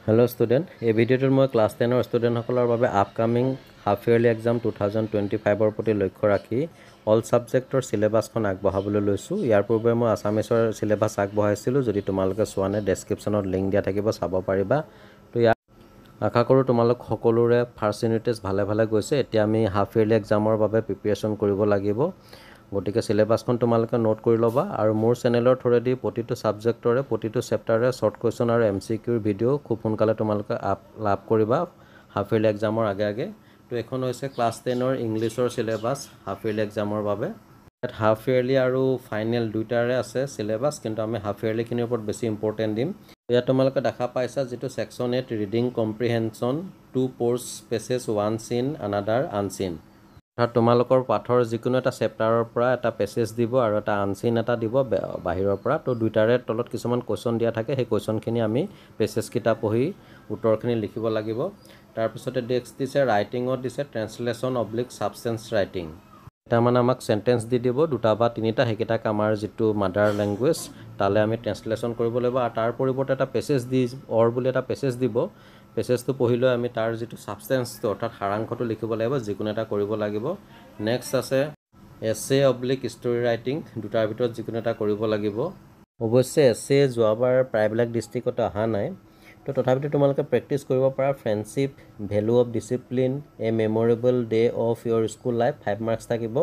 Hello student, এই ভিডিওটোত মই class 10 ৰ ষ্টুডেণ্টসকলৰ বাবে আপকামিং হাফ ইয়াৰলি এক্সাম 2025 ৰ প্ৰতি লক্ষ্য ৰাখি অল সাবজেক্টৰ সিলেবাসখন আগবঢ়াবলৈ লৈছো। ইয়াৰ পূৰ্বে মই আসামিছৰ সিলেবাস আগবঢ়াইছিলো, যদি তোমালোকে চোৱা নাই ডেসক্ৰিপচনত লিংক দিয়া থাকিব, চাব পাৰিবা। তো ইয়াৰ আশা কৰোঁ তোমালোক সকলোৰে ফাৰ্ষ্ট ইউনিট টেষ্ট ভালে গৈছে। এতিয়া আমি হাফ ইয়াৰলি এক্সামৰ বাবে প্ৰিপাৰেচন কৰিব লাগিব, গতিকে সিলেবাসখন তোমালোকে নোট কৰি ল'বা। আৰু মোৰ চেনেলৰ থ্ৰুৱেদি প্ৰতিটো সাবজেক্টৰে প্ৰতিটো চেপ্টাৰে শৰ্ট কুৱেশ্যন আৰু এমচিকিউৰ ভিডিঅ' খুব সোনকালে তোমালোকে লাভ কৰিবা হাফ ইয়াৰলি এক্সামৰ আগে। তো এখন হৈছে ক্লাছ 10 ৰ ইংলিছৰ সিলেবাস হাফ ইয়াৰলি এক্সামৰ বাবে। ইয়াত হাফ ইয়াৰলি আৰু ফাইনেল দুইটাৰে আছে সিলেবাস, কিন্তু আমি হাফ ইয়াৰলিখিনিৰ ওপৰত বেছি ইম্পৰ্টেণ্ট দিম। ইয়াত তোমালোকে দেখা পাইছা যিটো সেকশ্যন 8 ৰিডিং কম্প্ৰিহেনশ্যন 2 প'ৰ্টছ পেছেজ 1 চিন আনাডাৰ আনচিন। তোমালোকৰ পাঠৰ যিকোনো এটা চেপ্টাৰৰ পৰা এটা পেছেজ দিব আৰু এটা আনচিন এটা দিব বাহিৰৰ পৰা। তো দুইটাৰে তলত কিছুমান কুৱেশ্যন দিয়া থাকে, সেই কুৱেশ্যনখিনি আমি পেছেজকেইটা পঢ়ি উত্তৰখিনি লিখিব লাগিব। তাৰপিছতে নেক্সট দিছে ৰাইটিঙত দিছে ট্ৰেন্সলেশ্যন অব্লিক ছাবষ্টেন্স ৰাইটিং। তাৰমানে আমাক চেণ্টেন্স দি দিব দুটা বা তিনিটা, সেইকেইটাক আমাৰ যিটো মাদাৰ লেংগুৱেজ তালৈ আমি ট্ৰেন্সলেশ্যন কৰিব লাগিব। আৰু তাৰ পৰিৱৰ্তে এটা পেছেজ দি বুলি এটা পেছেজ দিব, পেছেজটো পঢ়িলৈ আমি তাৰ যিটো ছাবষ্টেন্সটো অৰ্থাৎ সাৰাংশটো লিখিব লাগিব, যিকোনো এটা কৰিব লাগিব। নেক্সট আছে এছে অব্লিক ষ্টৰি ৰাইটিং, দুটাৰ ভিতৰত যিকোনো এটা কৰিব লাগিব। অৱশ্যে এছে যোৱাবাৰ প্ৰায়বিলাক ডিষ্ট্ৰিক্টত অহা নাই, তো তথাপিতো তোমালোকে প্ৰেক্টিছ কৰিব পাৰা। Friendship, value of discipline, a memorable day of your school life 5 marks থাকিব।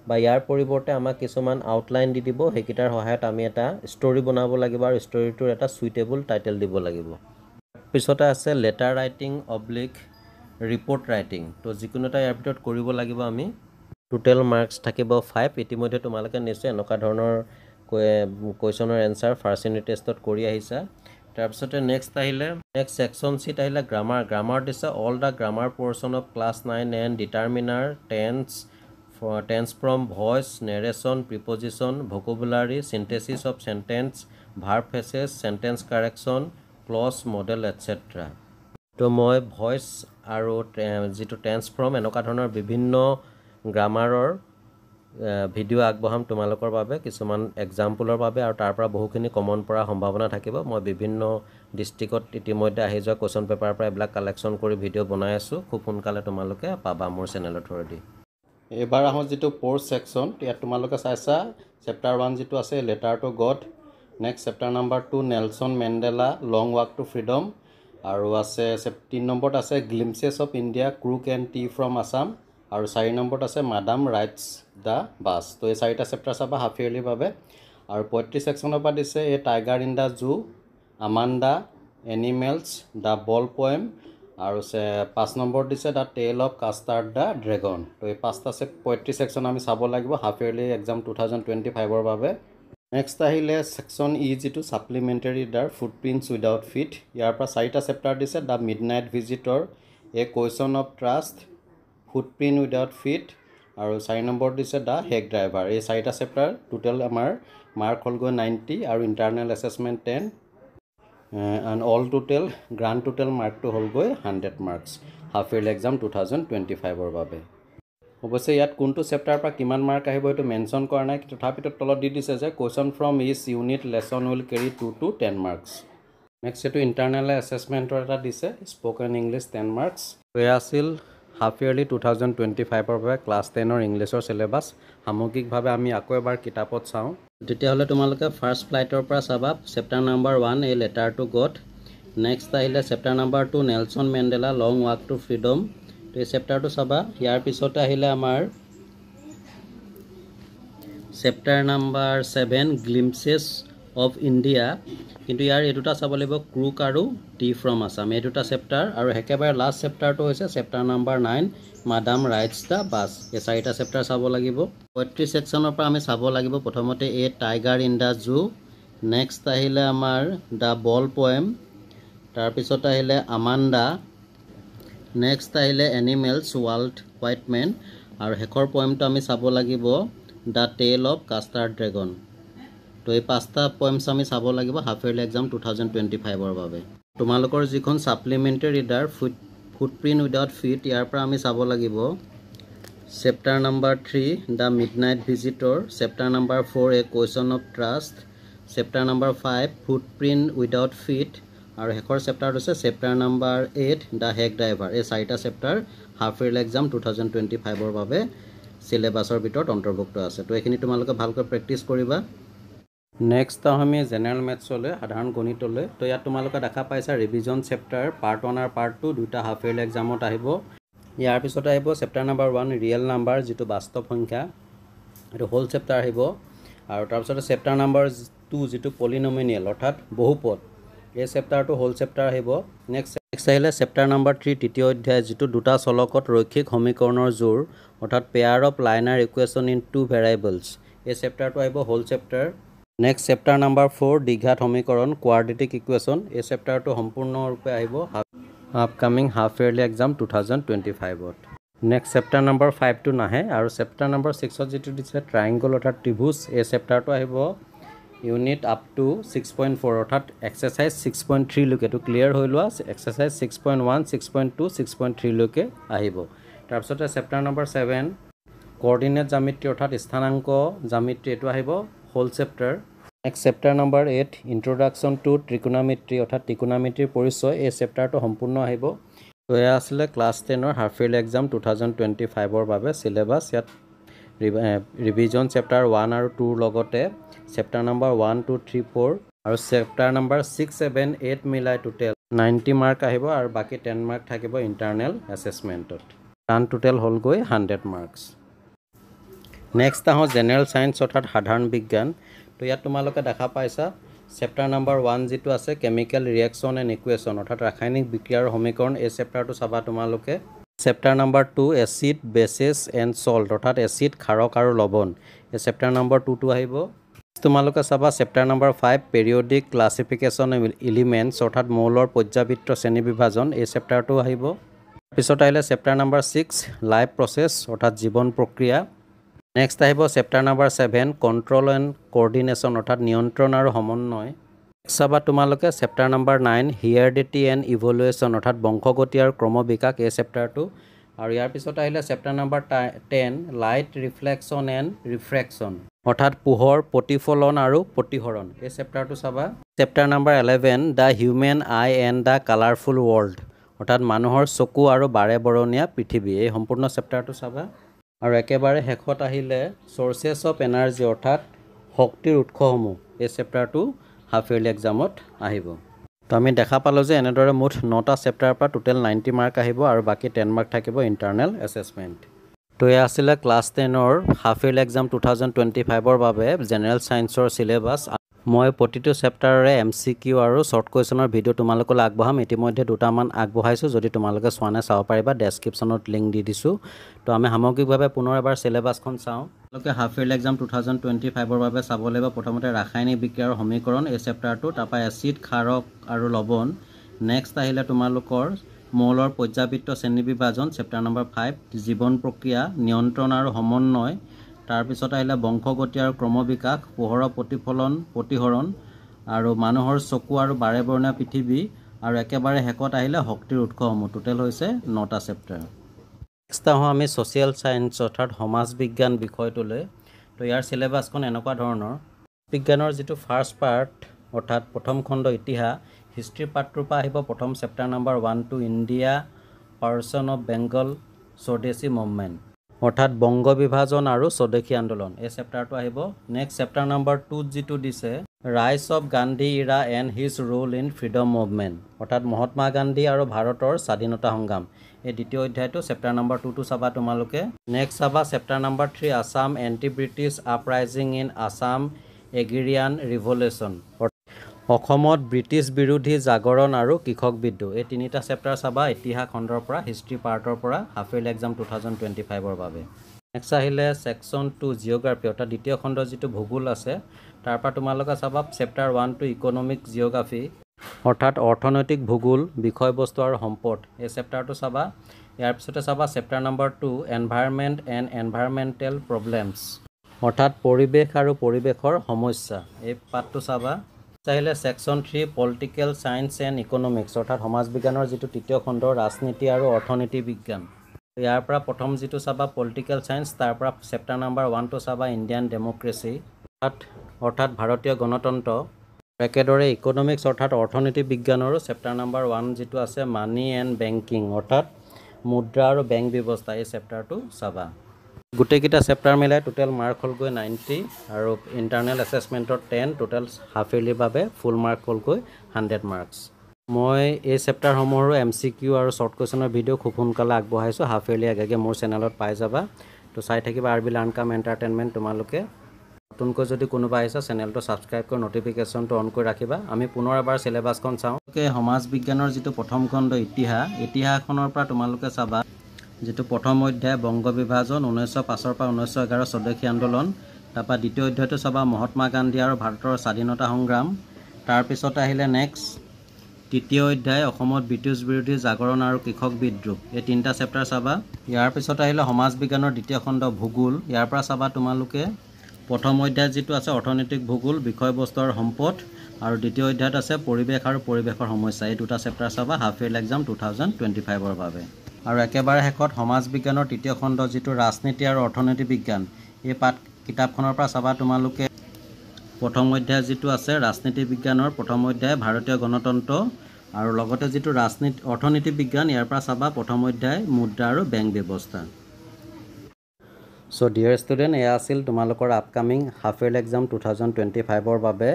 বা ইয়াৰ পৰিৱৰ্তে আমাক কিছুমান আউটলাইন দি দিব, সেইকেইটাৰ সহায়ত আমি এটা ষ্টৰি বনাব লাগিব আৰু ষ্টৰিটোৰ এটা সুইটেবল টাইটেল দিব লাগিব। পিছতে আছে letter writing oblique report writing, তো যিকোনো এটা ইয়াৰ ভিতৰত কৰিব লাগিব আমি। টোটেল মাৰ্কছ থাকিব 5। ইতিমধ্যে তোমালোকে নিশ্চয় এনেকুৱা ধৰণৰ কুৱেশ্যনৰ এনচাৰ ফাৰ্ষ্ট ইউনিট টেষ্টত কৰি আহিছা। তাৰপিছতে নেক্সট ছেকশ্যন চিট আহিলে গ্ৰামাৰ দিছে all the grammar portion of class 9 and determiner tense from voice, narration, preposition, vocabulary, synthesis of sentence, verb phrases, sentence correction, clause modal etcetera. তো মই voice আৰু যিটো টেন্স ফ্ৰম এনেকুৱা ধৰণৰ বিভিন্ন গ্ৰামাৰৰ video' আগবঢ়াম তোমালোকৰ বাবে, কিছুমান এক্সাম্পলৰ বাবে, আৰু তাৰ পৰা বহুখিনি কমন পৰা সম্ভাৱনা থাকিব। মই বিভিন্ন ডিষ্ট্ৰিক্টত ইতিমধ্যে আহি যোৱা কুৱেশ্যন পেপাৰৰ পৰা এইবিলাক কালেকশ্যন কৰি ভিডিঅ' বনাই আছোঁ, খুব সোনকালে তোমালোকে পাবা মোৰ চেনেলৰ থ্ৰুৱেদি। এইবাৰ আহোঁ যিটো ফ'ৰ্থ ছেকশ্যন, ইয়াত তোমালোকে চাইছা চেপ্টাৰ 1 যিটো আছে letter to God. Next chapter number 2 Nelson Mandela long walk to freedom, আৰু আছে 3 নম্বৰত আছে glimpses of India crook and tea from Assam, আৰু 4 নম্বৰত আছে মাডাম ৰাইটছ দ্য বাছ। তো এই 4টা চেপ্টাৰ চাবা হাফ ইয়াৰলিৰ বাবে। আৰু 35 ছেকশ্যনৰ পৰা দিছে a tiger in the zoo, Amanda, animals, the ball poem, আৰু 5 নম্বৰত দিছে দ্য টেল অফ কাষ্টাৰ্ড দ্য ড্ৰেগন। তো এই 35 ছেকশ্যন আমি চাব লাগিব হাফ ইয়াৰলি এক্সাম 2025ৰ বাবে। নেক্সট আহিলে ছেকশ্যন ই যিটো supplementary the footprints without feet. ইয়াৰ পৰা 4টা চেপ্টাৰ দিছে the midnight visitor, a question of trust, footprint without feet, আৰু 4 নম্বৰত দিছে দ্য হেক ড্ৰাইভাৰ। এই 4টা চেপ্টাৰ টোটেল আমাৰ মাৰ্ক হ'লগৈ 90 আৰু internal assessment 10 and all total grand total মাৰ্কটো হ'লগৈ 100 মাৰ্কছ হাফ ইয়াৰলি এক্সাম 2025ৰ বাবে। অৱশ্যে ইয়াত কোনটো চেপ্টাৰৰ পৰা কিমান মাৰ্ক আহিব এইটো মেনশ্যন কৰা নাই, তথাপিতো তলত দি দিছে যে question from each unit lesson will carry 2 to 10 marks. Next এইটো ইণ্টাৰনেল এছেছমেণ্টৰ এটা দিছে স্প'কেন ইংলিছ 10 মাৰ্কছ। এয়া আছিল হাফ ইয়াৰলি 2025ৰ বাবে ক্লাছ 10ৰ ইংলিছৰ চিলেবাছ। সামগ্ৰিকভাৱে আমি আকৌ এবাৰ কিতাপত চাওঁ, তেতিয়াহ'লে তোমালোকে ফাৰ্ষ্ট ফ্লাইটৰ পৰা চাবা chapter number 1 a letter to God. Next আহিলে chapter number 2 Nelson Mandela long walk to freedom, তো এই চেপ্টাৰটো চাবা। ইয়াৰ পিছতে আহিলে আমাৰ chapter number 7 glimpses of India, কিন্তু ইয়াৰ এই দুটা চাব লাগিব ক্ৰুক আৰু টি ফ্ৰম আছাম, এই দুটা চেপ্টাৰ। আৰু একেবাৰে লাষ্ট চেপ্টাৰটো হৈছে chapter number 9 madam rights the bus. এই 4টা চেপ্টাৰ চাব লাগিব। 35 ছেকশ্যনৰ পৰা আমি চাব লাগিব প্ৰথমতে a tiger in the zoo, next আহিলে আমাৰ দ্য বল পয়েম, তাৰপিছত আহিলে আমাণ্ডা, নেক্সট আহিলে এনিমেলছ ৱাল্ট হোৱাইটমেন, আৰু শেষৰ পয়েমটো আমি চাব লাগিব দ্য টেল অফ কাষ্টাৰ্ড ড্ৰেগন। তো এই 5টা পয়েমছ আমি চাব লাগিব হাফ ইয়াৰলি এক্সাম 2025ৰ বাবে। তোমালোকৰ যিখন supplementary reader footprint without feet, ইয়াৰ পৰা আমি চাব লাগিব chapter number 3 the midnight visitor, chapter number 4 a question of trust, chapter number 5 footprint without feet, আৰু শেষৰ চেপ্টাৰ হৈছে chapter number 8 the hack driver. এই 4টা চেপ্টাৰ হাফ ইয়াৰলি এক্সাম 2025ৰ বাবে সিলেবাছৰ ভিতৰত অন্তৰ্ভুক্ত আছে। তো এইখিনি তোমালোকে ভালকৈ প্ৰেক্টিছ কৰিবা। নেক্সট আমি জেনেৰেল মেথছলৈ, সাধাৰণ গণিতলৈ। তো ইয়াত তোমালোকে দেখা পাইছা ৰিভিজন চেপ্টাৰ পাৰ্ট 1 আৰু পাৰ্ট 2 দুটা হাফ ইয়াৰলি এক্সামত আহিব। ইয়াৰ পিছতে আহিব চেপ্টাৰ নাম্বাৰ 1 ৰিয়েল নাম্বাৰ, যিটো বাস্তৱ সংখ্যা, এইটো হোল চেপ্টাৰ আহিব। আৰু তাৰপিছতে চেপ্টাৰ নাম্বাৰ 2 যিটো পলিনমিনিয়েল অৰ্থাৎ বহুপদ, এই চেপ্টাৰটো হোল চেপ্টাৰ আহিব। নেক্সট আহিলে চেপ্টাৰ নাম্বাৰ 3 তৃতীয় অধ্যায়, যিটো দুটা চলকত ৰৈখিক সমীকৰণৰ জোৰ অৰ্থাৎ pair of linear equation in 2 variables, এই চেপ্টাৰটো আহিব whole chapter. Next chapter number 4 দ্বিঘাত সমীকৰণ কোৱাড্ৰেটিক ইকুৱেশ্যন, এই চেপ্টাৰটো সম্পূৰ্ণৰূপে আহিব আপকামিং হাফ ইয়াৰলি এক্সাম 2025ত। নেক্সট চেপ্টাৰ নাম্বাৰ 5টো নাহে। আৰু চেপ্টাৰ নাম্বাৰ 6ত যিটো দিছে ট্ৰাইংগল অৰ্থাৎ ত্ৰিভুজ, এই চেপ্টাৰটো আহিব ইউনিট আপ টু 6.4 অৰ্থাৎ এক্সাৰচাইজ 6.3 লৈকে। এইটো ক্লিয়াৰ হৈ লোৱা, এক্সাৰচাইজ 6.1, 6.2, 6.3 লৈকে আহিব। তাৰপিছতে চেপ্টাৰ নাম্বাৰ 7 কোঅৰ্ডিনেট জ্যামিতি অৰ্থাৎ স্থানাংক জ্যামিতি, এইটো আহিব whole chapter. Next chapter number 8 introduction to ত্ৰিকোণমিতি অৰ্থাৎ ত্ৰিকোণমিতিৰ পৰিচয়, এই চেপ্টাৰটো সম্পূৰ্ণ আহিব। তো এয়া আছিলে ক্লাছ 10ৰ হাফ ইয়াৰলি এক্সাম 2025ৰ বাবে চিলেবাছ। ইয়াত ৰিভিজন চেপ্টাৰ 1 আৰু 2ৰ লগতে চেপ্টাৰ নাম্বাৰ 1, 2, 3, 4 আৰু চেপ্টাৰ নাম্বাৰ 6, 7, 8 মিলাই টোটেল 90 মাৰ্ক আহিব। আৰু বাকী 10 মাৰ্ক থাকিব ইণ্টাৰনেল এছেছমেণ্টত। টান টোটেল হ'লগৈ 100 মাৰ্কছ। নেক্সট আহোঁ জেনেৰেল ছায়েন্স অৰ্থাৎ সাধাৰণ বিজ্ঞান। তো ইয়াত তোমালোকে দেখা পাইছা চেপ্টাৰ নাম্বাৰ 1 যিটো আছে কেমিকেল ৰিয়েকশ্যন এণ্ড ইকুৱেশ্যন অৰ্থাৎ ৰাসায়নিক বিক্ৰিয়াৰ সমীকৰণ, এই চেপ্টাৰটো চাবা তোমালোকে। Chapter number 2 acid bases and salt অৰ্থাৎ এচিড ক্ষাৰক আৰু লৱণ, এই চেপ্টাৰ নাম্বাৰ 2টো আহিব। তোমালোকে চাবা chapter number 5 periodic classification elements অৰ্থাৎ মৌলৰ পৰ্যাবৃত্ত শ্ৰেণী বিভাজন, এই চেপ্টাৰটো আহিব। তাৰপিছত আহিলে চেপ্টাৰ নাম্বাৰ 6 লাইফ প্ৰচেছ অৰ্থাৎ জীৱন প্ৰক্ৰিয়া। নেক্সট আহিব chapter number 7 control and coordination অৰ্থাৎ নিয়ন্ত্ৰণ আৰু সমন্বয়। চাবা তোমালোকে চেপ্টাৰ নাম্বাৰ 9 হিয়েৰিডিটি এণ্ড ইভলিউশ্যন অৰ্থাৎ বংশগতি আৰু ক্ৰমবিকাশ, এই চেপ্টাৰটো। আৰু ইয়াৰ পিছত আহিলে chapter number 10 light reflection and reflection অৰ্থাৎ পোহৰ প্ৰতিফলন আৰু প্ৰতিসৰণ, এই চেপ্টাৰটো চাবা। Chapter number 11 the human I and the colourful world অৰ্থাৎ মানুহৰ চকু আৰু বাৰে বৰণীয়া পৃথিৱী, এই সম্পূৰ্ণ চেপ্টাৰটো চাবা। আৰু একেবাৰে শেষত আহিলে চ'ৰ্চেছ অফ এনাৰ্জি অৰ্থাৎ শক্তিৰ উৎসসমূহ, এই চেপ্টাৰটো হাফ ইয়াৰলি এক্সামত আহিব। তো আমি দেখা পালোঁ যে এনেদৰে মুঠ 9টা চেপ্টাৰৰ পৰা টোটেল 90 মাৰ্ক আহিব আৰু বাকী 10 মাৰ্ক থাকিব ইণ্টাৰনেল এছেছমেণ্ট। তো এয়া আছিলে ক্লাছ 10ৰ হাফ ইয়াৰলি এক্সাম 2025ৰ বাবে জেনেৰেল ছায়েন্সৰ চিলেবাছ। মই প্ৰতিটো চেপ্টাৰৰে MCQ আৰু শ্বৰ্ট কুৱেশ্যনৰ ভিডিঅ' তোমালোকলৈ আগবঢ়াম। ইতিমধ্যে দুটামান আগবঢ়াইছোঁ, যদি তোমালোকে চোৱা নাই চাব পাৰিবা, ডেছক্ৰিপশ্যনত লিংক দি দিছোঁ। তো আমি সামগ্ৰিকভাৱে পুনৰ এবাৰ চিলেবাছখন চাওঁ। তোমালোকে হাফ ইয়াৰলি এক্সাম 2025ৰ বাবে চাব লাগিব প্ৰথমতে ৰাসায়নিক বিক্ৰিয়াৰ সমীকৰণ, এই চেপ্টাৰটো, তাৰপৰা এচিড ক্ষাৰক আৰু লৱণ। নেক্সট আহিলে তোমালোকৰ মৌলৰ পৰ্যাবৃত্ত শ্ৰেণী বিভাজন চেপ্টাৰ নাম্বাৰ 5 জীৱন প্ৰক্ৰিয়া নিয়ন্ত্ৰণ আৰু সমন্বয়। তাৰপিছত আহিলে বংশগতি আৰু ক্ৰমবিকাশ, পোহৰৰ প্ৰতিফলন প্ৰতিসৰণ আৰু মানুহৰ চকু আৰু বাৰে বৰণীয়া পৃথিৱী। আৰু একেবাৰে শেষত আহিলে শক্তিৰ উৎসসমূহ। টোটেল হৈছে 9টা চেপ্টাৰ। নেক্সট আহোঁ আমি ছ'চিয়েল ছায়েন্স অৰ্থাৎ সমাজ বিজ্ঞান বিষয়টোলৈ। তো ইয়াৰ চিলেবাছখন এনেকুৱা ধৰণৰ। বিজ্ঞানৰ যিটো ফাৰ্ষ্ট পাৰ্ট অৰ্থাৎ প্ৰথম খণ্ড ইতিহাস, হিষ্ট্ৰী পাৰ্টটোৰ পৰা আহিব প্ৰথম chapter number 1 to India partition of Bengal Swadeshi movement অৰ্থাৎ বংগ বিভাজন আৰু স্বদেশী আন্দোলন, এই চেপ্টাৰটো আহিব। নেক্সট চেপ্টাৰ নাম্বাৰ 2 যিটো দিছে rise of Gandhi era and his role in freedom movement অৰ্থাৎ মহাত্মা গান্ধী আৰু ভাৰতৰ স্বাধীনতা সংগ্ৰাম, এই দ্বিতীয় অধ্যায়টো চেপ্টাৰ নাম্বাৰ 2টো চাবা তোমালোকে। নেক্সট চাবা chapter number 3 Assam anti British uprising in Assam agrarian revolution অসমত ব্ৰিটিছ বিৰোধী জাগৰণ আৰু কৃষক বিদ্ৰোহ, এই তিনিটা চেপ্টাৰ চাবা ইতিহাস খণ্ডৰ পৰা, হিষ্ট্ৰী পাৰ্টৰ পৰা হাফ ইয়াৰলি এক্সাম 2025ৰ বাবে। নেক্সট আহিলে ছেকশ্যন 2 জিঅ'গ্ৰাফী অৰ্থাৎ দ্বিতীয় খণ্ডৰ যিটো ভূগোল আছে, তাৰ পৰা তোমালোকে চাবা চেপ্টাৰ 1 টু ইকনমিক জিঅ'গ্ৰাফী অৰ্থাৎ অৰ্থনৈতিক ভূগোল বিষয়বস্তু আৰু সম্পদ, এই চেপ্টাৰটো চাবা। ইয়াৰ পিছতে চাবা chapter number 2 environment and environmental problems অৰ্থাৎ পৰিৱেশ আৰু পৰিৱেশৰ সমস্যা, এই পাঠটো চাবা। আহিলে section 3 political science and economics অৰ্থাৎ সমাজ বিজ্ঞানৰ যিটো তৃতীয় খণ্ড ৰাজনীতি আৰু অৰ্থনীতি বিজ্ঞান, ইয়াৰ পৰা প্ৰথম যিটো চাবা পলিটিকেল ছায়েন্স, তাৰ পৰা চেপ্টাৰ নাম্বাৰ 1টো চাবা ইণ্ডিয়ান ডেম'ক্ৰেচি অৰ্থাৎ ভাৰতীয় গণতন্ত্ৰ। একেদৰে ইকনমিক্স অৰ্থাৎ অৰ্থনীতি বিজ্ঞানৰো চেপ্টাৰ নাম্বাৰ 1 যিটো আছে মানি এণ্ড বেংকিং অৰ্থাৎ মুদ্ৰা আৰু বেংক ব্যৱস্থা এই চেপ্টাৰটো চাবা। গোটেইকেইটা চেপ্টাৰ মিলাই টোটেল মাৰ্ক হ'লগৈ 90 আৰু ইণ্টাৰনেল এছেছমেণ্টৰ 10 টোটেল হাফ ইয়াৰলিৰ বাবে ফুল মাৰ্ক হ'লগৈ 100 মাৰ্কছ। মই এই চেপ্টাৰসমূহৰো MCQ আৰু শ্বৰ্ট কুৱেশ্যনৰ ভিডিঅ' খুব সোনকালে আগবঢ়াইছোঁ। হাফ ইয়াৰলি আগে মোৰ চেনেলত পাই যাবা। তো চাই থাকিবা RB লাৰ্ণ কাম এণ্টাৰটেইনমেণ্ট। তোমালোকে নতুনকৈ যদি কোনোবা আহিছা চেনেলটো ছাবস্ক্ৰাইব কৰি নটিফিকেশ্যনটো অন কৰি ৰাখিবা। আমি পুনৰ এবাৰ চিলেবাছখন চাওঁ। সমাজ বিজ্ঞানৰ যিটো প্ৰথম খণ্ড ইতিহাসখনৰ পৰা তোমালোকে চাবা যিটো প্ৰথম অধ্যায় বংগ বিভাজন 1905 পৰা 1911 স্বদেশী আন্দোলন। তাৰপৰা দ্বিতীয় অধ্যায়টো চাবা মহাত্মা গান্ধী আৰু ভাৰতৰ স্বাধীনতা সংগ্ৰাম। তাৰপিছত আহিলে নেক্সট তৃতীয় অধ্যায় অসমত ব্ৰিটিছ বিৰোধী জাগৰণ আৰু কৃষক বিদ্ৰোহ। এই তিনিটা চেপ্টাৰ চাবা। ইয়াৰ পিছত আহিলে সমাজ বিজ্ঞানৰ দ্বিতীয় খণ্ড ভূগোল। ইয়াৰ পৰা চাবা তোমালোকে প্ৰথম অধ্যায় যিটো আছে অৰ্থনৈতিক ভূগোল বিষয়বস্তু আৰু সম্পদ আৰু দ্বিতীয় অধ্যায়ত আছে পৰিৱেশ আৰু পৰিৱেশৰ সমস্যা। এই দুটা চেপ্টাৰ চাবা হাফ ইয়াৰলি এক্সাম 2025ৰ বাবে। আৰু একেবাৰে শেষত সমাজ বিজ্ঞানৰ তৃতীয় খণ্ড যিটো ৰাজনীতি আৰু অৰ্থনীতি বিজ্ঞান। এই কিতাপখনৰ পৰা চাবা তোমালোকে প্ৰথম অধ্যায় যিটো আছে ৰাজনীতি বিজ্ঞানৰ প্ৰথম অধ্যায় ভাৰতীয় গণতন্ত্ৰ আৰু লগতে যিটো অৰ্থনীতি বিজ্ঞান ইয়াৰ পৰা চাবা প্ৰথম অধ্যায় মুদ্ৰা আৰু বেংক ব্যৱস্থা। চ' ডিয়াৰ ষ্টুডেণ্ট, এয়া আছিল তোমালোকৰ আপকামিং হাফ ইয়াৰলি এক্সাম 2025ৰ বাবে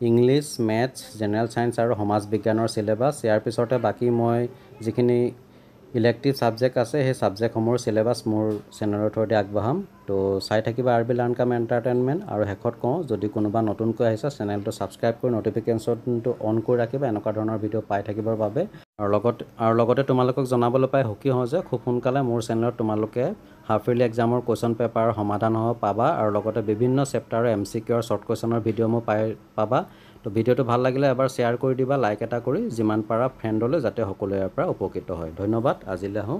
ইংলিছ, মেথছ, জেনেৰেল ছায়েন্স আৰু সমাজ বিজ্ঞানৰ চিলেবাছ। ইয়াৰ পিছতে বাকী মই যিখিনি ইলেক্টিভ ছাবজেক্ট আছে সেই ছাবজেক্টসমূহৰ চিলেবাছ মোৰ চেনেলৰ থ্ৰুদি আগবঢ়াম। তো চাই থাকিবা RB লাৰ্ণ কাম এণ্টাৰটেইনমেণ্ট। আৰু শেষত কওঁ যদি কোনোবা নতুনকৈ আহিছে চেনেলটো ছাবস্ক্ৰাইব কৰি নটিফিকেশ্যনটো অন কৰি ৰাখিবা এনেকুৱা ধৰণৰ ভিডিঅ' পাই থাকিবৰ বাবে। আৰু লগতে তোমালোকক জনাবলৈ পাই সুখী হওঁ যে খুব সোনকালে মোৰ চেনেলত তোমালোকে হাফ ইয়াৰলি এক্সামৰ কুৱেশ্যন পেপাৰৰ সমাধান পাবা আৰু লগতে বিভিন্ন চেপ্টাৰৰ MCQ আৰু শ্বৰ্ট কুৱেশ্যনৰ ভিডিঅ' মই পাবা। তো ভিডিঅ'টো ভাল লাগিলে এবাৰ শ্বেয়াৰ কৰি দিবা লাইক এটা কৰি যিমান পাৰা ফ্ৰেণ্ডলৈ যাতে সকলোৱে ইয়াৰ পৰা উপকৃত হয়। ধন্যবাদ। আজিলৈ আহোঁ।